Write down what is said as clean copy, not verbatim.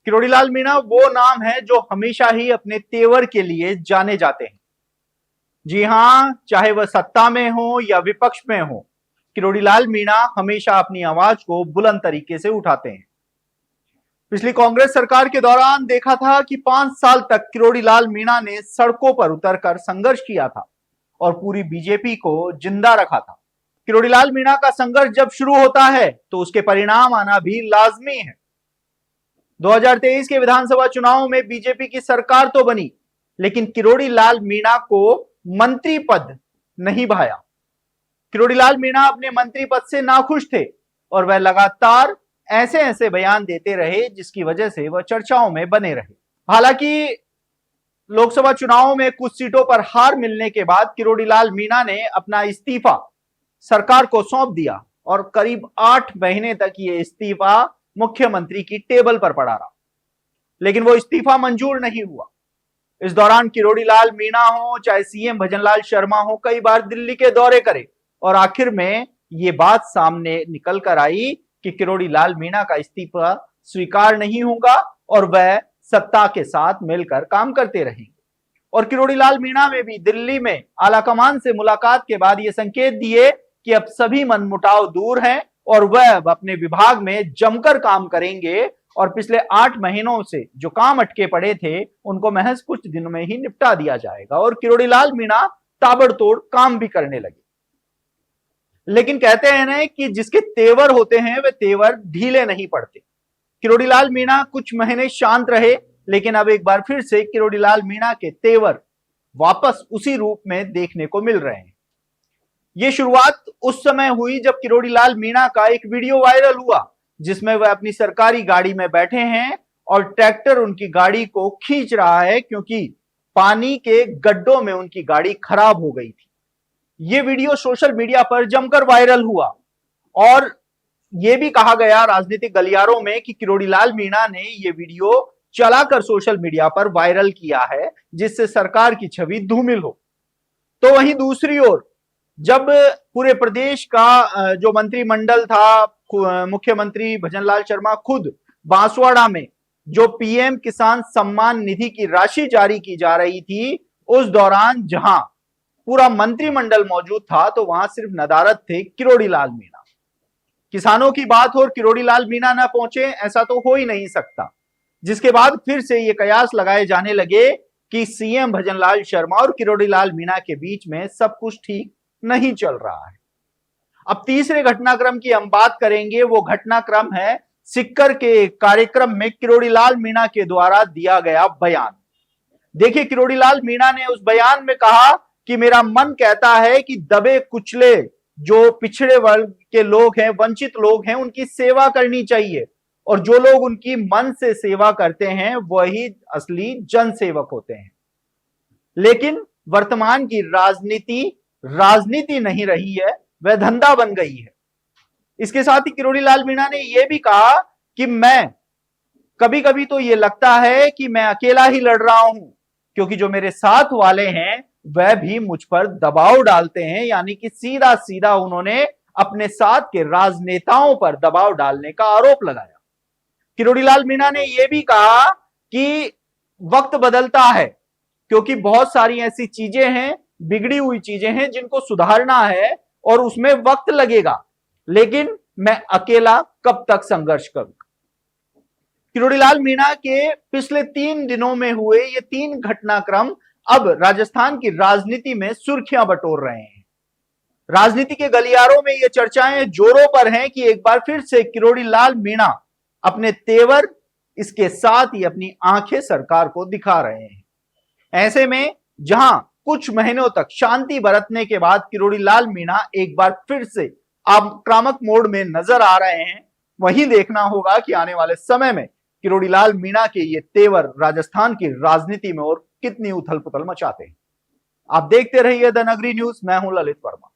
किरोड़ीलाल मीणा वो नाम है जो हमेशा ही अपने तेवर के लिए जाने जाते हैं। जी हां, चाहे वह सत्ता में हो या विपक्ष में हो, किरोड़ीलाल मीणा हमेशा अपनी आवाज को बुलंद तरीके से उठाते हैं। पिछली कांग्रेस सरकार के दौरान देखा था कि 5 साल तक किरोड़ीलाल मीणा ने सड़कों पर उतरकर संघर्ष किया था और पूरी बीजेपी को जिंदा रखा था। किरोड़ीलाल मीणा का संघर्ष जब शुरू होता है तो उसके परिणाम आना भी लाजमी है। 2023 के विधानसभा चुनाव में बीजेपी की सरकार तो बनी, लेकिन किरोड़ीलाल मीणा को मंत्री पद नहीं भाया। किरोड़ीलाल मीणा अपने मंत्री पद से नाखुश थे और वह लगातार ऐसे ऐसे बयान देते रहे जिसकी वजह से वह चर्चाओं में बने रहे। हालांकि लोकसभा चुनाव में कुछ सीटों पर हार मिलने के बाद किरोड़ीलाल मीणा ने अपना इस्तीफा सरकार को सौंप दिया और करीब 8 महीने तक यह इस्तीफा मुख्यमंत्री की टेबल पर पड़ा रहा, लेकिन वो इस्तीफा मंजूर नहीं हुआ। इस दौरान किरोड़ीलाल मीणा हो चाहे सीएम भजनलाल शर्मा हो, कई बार दिल्ली के दौरे करे और आखिर में ये बात सामने निकल कर आई कि किरोड़ीलाल मीणा का इस्तीफा स्वीकार नहीं होगा और वह सत्ता के साथ मिलकर काम करते रहेंगे। और किरोड़ीलाल मीणा में भी दिल्ली में आलाकमान से मुलाकात के बाद ये संकेत दिए कि अब सभी मनमुटाव दूर हैं और वह अब अपने विभाग में जमकर काम करेंगे और पिछले 8 महीनों से जो काम अटके पड़े थे उनको महज कुछ दिनों में ही निपटा दिया जाएगा। और किरोड़ीलाल मीणा ताबड़तोड़ काम भी करने लगे। लेकिन कहते हैं ना कि जिसके तेवर होते हैं वे तेवर ढीले नहीं पड़ते। किरोड़ीलाल मीणा कुछ महीने शांत रहे, लेकिन अब एक बार फिर से किरोड़ीलाल मीणा के तेवर वापस उसी रूप में देखने को मिल रहे हैं। यह शुरुआत उस समय हुई जब किरोड़ीलाल मीणा का एक वीडियो वायरल हुआ जिसमें वह अपनी सरकारी गाड़ी में बैठे हैं और ट्रैक्टर उनकी गाड़ी को खींच रहा है क्योंकि पानी के गड्ढों में उनकी गाड़ी खराब हो गई थी। यह वीडियो सोशल मीडिया पर जमकर वायरल हुआ और यह भी कहा गया राजनीतिक गलियारों में कि किरोड़ीलाल मीणा ने यह वीडियो चलाकर सोशल मीडिया पर वायरल किया है जिससे सरकार की छवि धूमिल हो। तो वहीं दूसरी ओर जब पूरे प्रदेश का जो मंत्रिमंडल था, मुख्यमंत्री भजनलाल शर्मा खुद बांसवाड़ा में जो पीएम किसान सम्मान निधि की राशि जारी की जा रही थी, उस दौरान जहां पूरा मंत्रिमंडल मौजूद था तो वहां सिर्फ नदारद थे किरोड़ीलाल मीणा। किसानों की बात हो और किरोड़ीलाल मीणा ना पहुंचे, ऐसा तो हो ही नहीं सकता। जिसके बाद फिर से ये कयास लगाए जाने लगे कि सीएम भजनलाल शर्मा और किरोड़ीलाल मीणा के बीच में सब कुछ ठीक नहीं चल रहा है। अब तीसरे घटनाक्रम की हम बात करेंगे। वो घटनाक्रम है सिक्कर के कार्यक्रम में किरोड़ीलाल मीणा के द्वारा दिया गया बयान। देखिए, किरोड़ीलाल मीणा ने उस बयान में कहा कि मेरा मन कहता है कि दबे कुचले जो पिछड़े वर्ग के लोग हैं, वंचित लोग हैं, उनकी सेवा करनी चाहिए और जो लोग उनकी मन से सेवा करते हैं वही असली जन सेवक होते हैं। लेकिन वर्तमान की राजनीति नहीं रही है, वह धंधा बन गई है। इसके साथ ही किरोड़ीलाल मीणा ने यह भी कहा कि मैं कभी कभी तो यह लगता है कि मैं अकेला ही लड़ रहा हूं क्योंकि जो मेरे साथ वाले हैं वह भी मुझ पर दबाव डालते हैं। यानी कि सीधा सीधा उन्होंने अपने साथ के राजनेताओं पर दबाव डालने का आरोप लगाया। किरोड़ीलाल मीणा ने यह भी कहा कि वक्त बदलता है क्योंकि बहुत सारी ऐसी चीजें हैं, बिगड़ी हुई चीजें हैं जिनको सुधारना है और उसमें वक्त लगेगा, लेकिन मैं अकेला कब तक संघर्ष करूंगा। किरोड़ीलाल मीणा के पिछले 3 दिनों में हुए ये 3 घटनाक्रम अब राजस्थान की राजनीति में सुर्खियां बटोर रहे हैं। राजनीति के गलियारों में ये चर्चाएं जोरों पर हैं कि एक बार फिर से किरोड़ीलाल मीणा अपने तेवर, इसके साथ ही अपनी आंखें सरकार को दिखा रहे हैं। ऐसे में जहां कुछ महीनों तक शांति बरतने के बाद किरोड़ीलाल मीणा एक बार फिर से आक्रामक मोड में नजर आ रहे हैं, वहीं देखना होगा कि आने वाले समय में किरोड़ीलाल मीणा के ये तेवर राजस्थान की राजनीति में और कितनी उथल पुथल मचाते हैं। आप देखते रहिए द नगरी न्यूज। मैं हूं ललित वर्मा।